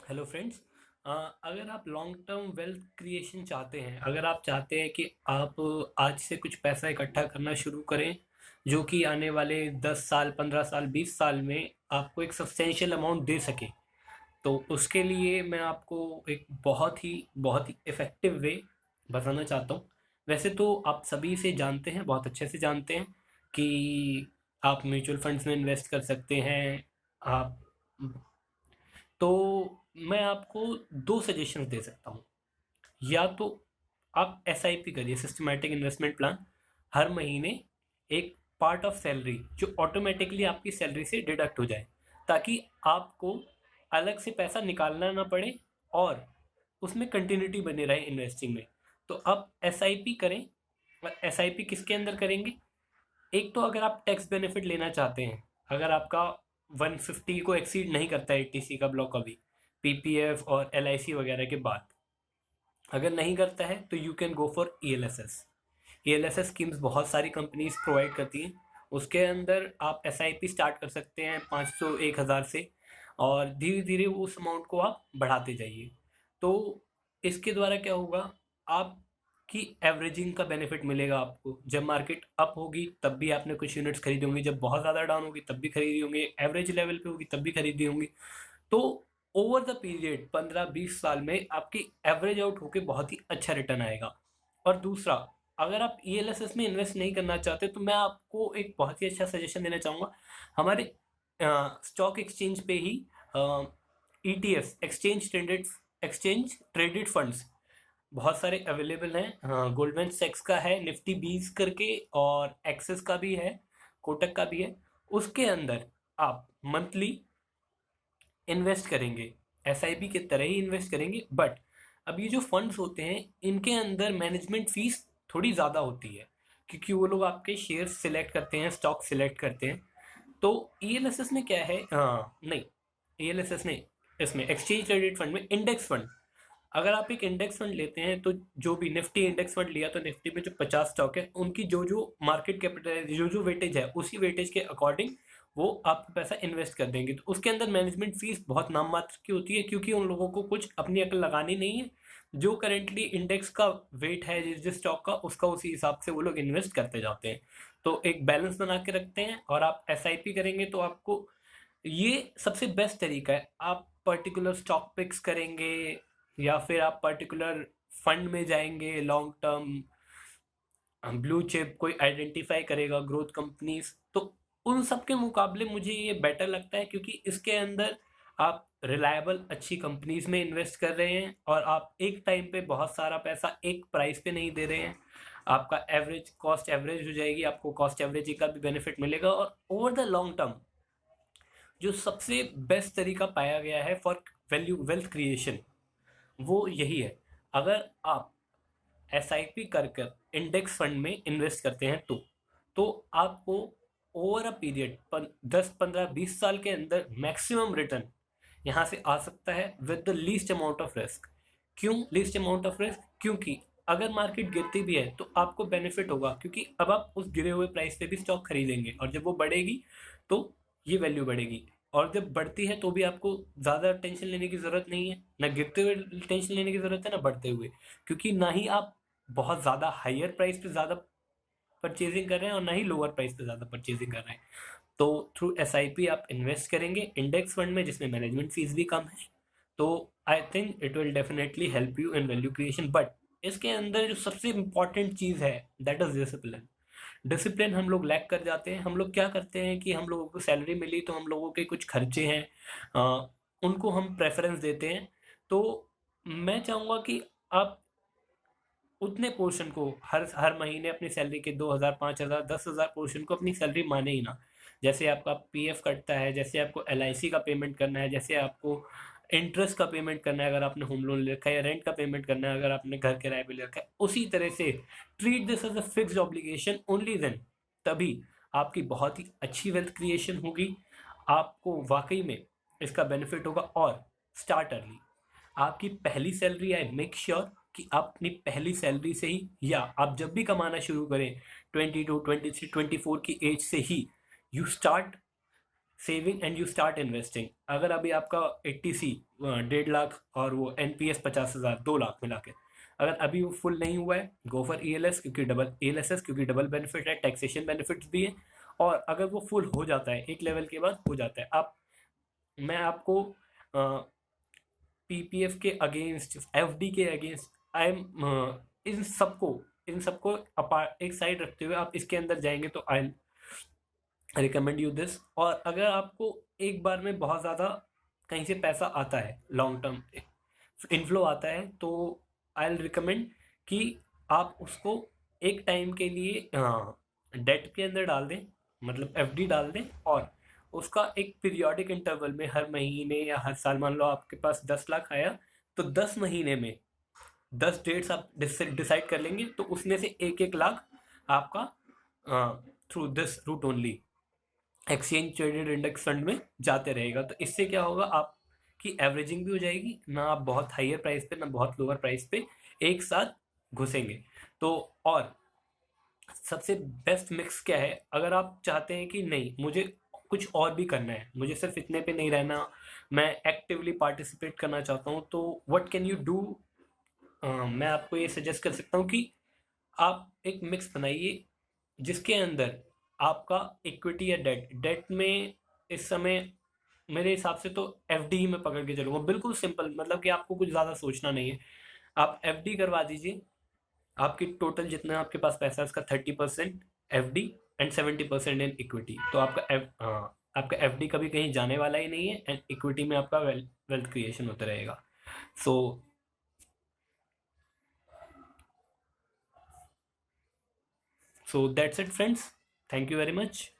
Hello friends. अगर आप long term wealth creation चाहते हैं, अगर आप चाहते हैं कि आप आज से कुछ पैसा इकट्ठा करना शुरू करें जो कि आने वाले 10 साल 15 साल 20 साल में आपको एक सब्सटेंशियल अमाउंट दे सके, तो उसके लिए मैं आपको एक बहुत ही इफ़ेक्टिव वे बताना चाहता हूँ। वैसे तो आप सभी से जानते हैं, बहुत अच्छे से जानते हैं कि आप म्यूचुअल फंड्स में इन्वेस्ट कर सकते हैं। आप तो मैं आपको दो सजेशंस दे सकता हूँ। या तो आप एसआईपी करिए, सिस्टमैटिक इन्वेस्टमेंट प्लान। हर महीने एक पार्ट ऑफ सैलरी जो ऑटोमेटिकली आपकी सैलरी से डिडक्ट हो जाए, ताकि आपको अलग से पैसा निकालना ना पड़े और उसमें कंटिन्यूटी बने रहे इन्वेस्टिंग में। तो आप एसआईपी करें। और एसआईपी किसके अंदर करेंगे? एक तो अगर आप टैक्स बेनिफिट लेना चाहते हैं, अगर आपका 150 को एक्सीड नहीं करता है एटीसी का ब्लॉक अभी, पीपीएफ और एलआईसी वगैरह के बाद अगर नहीं करता है, तो you can go for ELSS. ELSS schemes बहुत सारी कंपनीज प्रोवाइड करती हैं। उसके अंदर आप एसआईपी स्टार्ट कर सकते हैं 500 1000 से, और धीरे धीरे उस अमाउंट को आप बढ़ाते जाइए। तो इसके द्वारा क्या होगा, आपकी एवरेजिंग का बेनिफिट मिलेगा आपको। जब मार्केट अप होगी तब भी आपने कुछ यूनिट्स खरीदी होंगी, जब बहुत ज़्यादा डाउन होगी तब भी खरीदी होंगी, एवरेज लेवल पे होगी तब भी खरीदी होंगी। तो ओवर द पीरियड 15-20 साल में आपकी एवरेज आउट होके बहुत ही अच्छा रिटर्न आएगा। और दूसरा, अगर आप ईएलएसएस में इन्वेस्ट नहीं करना चाहते, तो मैं आपको एक बहुत ही अच्छा सजेशन देना चाहूँगा। हमारे स्टॉक एक्सचेंज पे ही ईटीएफ, एक्सचेंज ट्रेडेड फंड्स बहुत सारे अवेलेबल हैं। गोल्डमैन सैक्स का है निफ्टी 20 करके, और एक्सिस का भी है, कोटक का भी है। उसके अंदर आप मंथली इन्वेस्ट करेंगे, एसआईपी की तरह ही इन्वेस्ट करेंगे। बट अब ये जो फंड्स होते हैं, इनके अंदर मैनेजमेंट फीस थोड़ी ज़्यादा होती है, क्योंकि वो लोग आपके शेयर सिलेक्ट करते हैं, स्टॉक सिलेक्ट करते हैं। तो ईएलएसएस में क्या है, नहीं, ईएलएसएस नहीं, इसमें एक्सचेंज ट्रेडेड फंड में इंडेक्स फंड। अगर आप एक इंडेक्स फंड लेते हैं, तो जो भी निफ्टी इंडेक्स फंड लिया, तो निफ्टी में जो 50 स्टॉक है, उनकी जो जो मार्केट कैपिटल, जो जो वेटेज है, उसी वेटेज के अकॉर्डिंग वो आपका पैसा इन्वेस्ट कर देंगे। तो उसके अंदर मैनेजमेंट फीस बहुत नाम मात्र की होती है, क्योंकि उन लोगों को कुछ अपनी अकल लगानी नहीं है। जो करेंटली इंडेक्स का वेट है जिस जिस स्टॉक का, उसका उसी हिसाब से वो लोग इन्वेस्ट करते जाते हैं। तो एक बैलेंस बना के रखते हैं। और आप एसआईपी करेंगे तो आपको ये सबसे बेस्ट तरीका है। आप पर्टिकुलर स्टॉक पिक्स करेंगे, या फिर आप पर्टिकुलर फंड में जाएंगे लॉन्ग टर्म, ब्लू चिप कोई आइडेंटिफाई करेगा, ग्रोथ कंपनीज। तो उन सब के मुकाबले मुझे ये बेटर लगता है, क्योंकि इसके अंदर आप रिलायबल अच्छी कंपनीज में इन्वेस्ट कर रहे हैं, और आप एक टाइम पे बहुत सारा पैसा एक प्राइस पे नहीं दे रहे हैं। आपका एवरेज कॉस्ट एवरेज हो जाएगी, आपको कॉस्ट एवरेज का भी बेनिफिट मिलेगा। और ओवर द लॉन्ग टर्म जो सबसे बेस्ट तरीका पाया गया है फॉर वैल्यू वेल्थ क्रिएशन, वो यही है। अगर आप एसआईपी कर कर इंडेक्स फंड में इन्वेस्ट करते हैं, तो आपको ओवर अ पीरियड 10 15 20 साल के अंदर मैक्सिमम रिटर्न यहाँ से आ सकता है with the least amount of risk. क्यों लीस्ट अमाउंट ऑफ रिस्क? क्योंकि अगर मार्केट गिरती भी है तो आपको बेनिफिट होगा, क्योंकि अब आप उस गिरे हुए प्राइस पे भी स्टॉक खरीदेंगे, और जब वो बढ़ेगी तो ये वैल्यू बढ़ेगी। और जब बढ़ती है तो भी आपको ज़्यादा टेंशन लेने की ज़रूरत नहीं है, ना गिरते हुए टेंशन लेने की ज़रूरत है, ना बढ़ते हुए। क्योंकि ना ही आप बहुत ज़्यादा हायर प्राइस पे ज़्यादा परचेजिंग कर रहे हैं, और ना ही लोअर प्राइस पे ज़्यादा परचेजिंग कर रहे हैं। तो थ्रू एसआईपी आप इन्वेस्ट करेंगे इंडेक्स फंड में, जिसमें मैनेजमेंट फीस भी कम है। तो I think it will definitely help you in value creation. But इसके अंदर जो सबसे इंपॉर्टेंट चीज़ है, दैट इज डिसिप्लिन। डिसिप्लिन हम लोग लैक कर जाते हैं। हम लोग क्या करते हैं कि हम लोगों को सैलरी मिली तो हम लोगों के कुछ खर्चे हैं, उनको हम प्रेफरेंस देते हैं। तो मैं चाहूँगा कि आप उतने पोर्शन को हर हर महीने अपनी सैलरी के 2000 5000 10,000 पोर्शन को अपनी सैलरी माने ही ना। जैसे आपका पीएफ कटता है, जैसे आपको एलआईसी का पेमेंट करना है, जैसे आपको इंटरेस्ट का पेमेंट करना है अगर आपने होम लोन ले रखा है, या रेंट का पेमेंट करना है अगर आपने घर किराए पे ले रखा है, उसी तरह से treat this as a fixed obligation only then. तभी आपकी बहुत ही अच्छी वेल्थ क्रिएशन होगी, आपको वाकई में इसका बेनिफिट होगा। और स्टार्ट अर्ली। आपकी पहली सैलरी आए, मेक श्योर कि आप अपनी पहली सैलरी से ही, या आप जब भी कमाना शुरू करें 22 23 24 की एज से ही, you start saving and you start investing. अगर अभी आपका 80C 1.5 लाख और वो एनपीएस 50,000 2 लाख मिला के, अगर अभी वो फुल नहीं हुआ है, गो फॉर ईएलएस, क्योंकि डबल ईएलएसएस, क्योंकि डबल बेनिफिट है, टैक्सेशन बेनिफिट्स भी है। और अगर वो फुल हो जाता है एक लेवल के बाद हो जाता है, आप मैं आपको पीपीएफ के अगेंस्ट, एफडी के अगेंस्ट, आई एम इन सबको अपार्ट एक साइड रखते हुए आप इसके अंदर जाएंगे तो आई रिकमेंड यू दिस। और अगर आपको एक बार में बहुत ज़्यादा कहीं से पैसा आता है, लॉन्ग टर्म इनफ्लो आता है, तो आई रिकमेंड कि आप उसको एक टाइम के लिए डेट के अंदर डाल दें, मतलब एफडी डाल दें। और उसका एक पीरियोडिक इंटरवल में हर महीने या हर साल, मान लो आपके पास 10 लाख आया, तो 10 महीने में 10 डेट्स आप डिसाइड कर लेंगे, तो उसमें से 1-1 लाख आपका through this route only exchange traded index fund में जाते रहेगा। तो इससे क्या होगा, आपकी एवरेजिंग भी हो जाएगी, ना आप बहुत हाइयर प्राइस पे ना बहुत लोअर प्राइस पे एक साथ घुसेंगे। तो और सबसे बेस्ट मिक्स क्या है, अगर आप चाहते हैं कि नहीं मुझे कुछ और भी करना है, मुझे सिर्फ इतने पे नहीं रहना, मैं एक्टिवली पार्टिसिपेट करना चाहता हूँ, तो व्हाट कैन यू डू। मैं आपको ये सजेस्ट कर सकता हूँ कि आप एक मिक्स बनाइए जिसके अंदर आपका इक्विटी या डेट, में इस समय मेरे हिसाब से तो एफडी ही मैं पकड़ के चलूंगा, बिल्कुल सिंपल, मतलब कि आपको कुछ ज़्यादा सोचना नहीं है। आप एफडी करवा दीजिए, आपकी टोटल जितना आपके पास पैसा है उसका 30% एफडी एंड 70% इन इक्विटी, तो आपका एफडी कभी कहीं जाने वाला ही नहीं है, एंड इक्विटी में आपका वेल्थ क्रिएशन होता रहेगा। So that's it friends, thank you very much.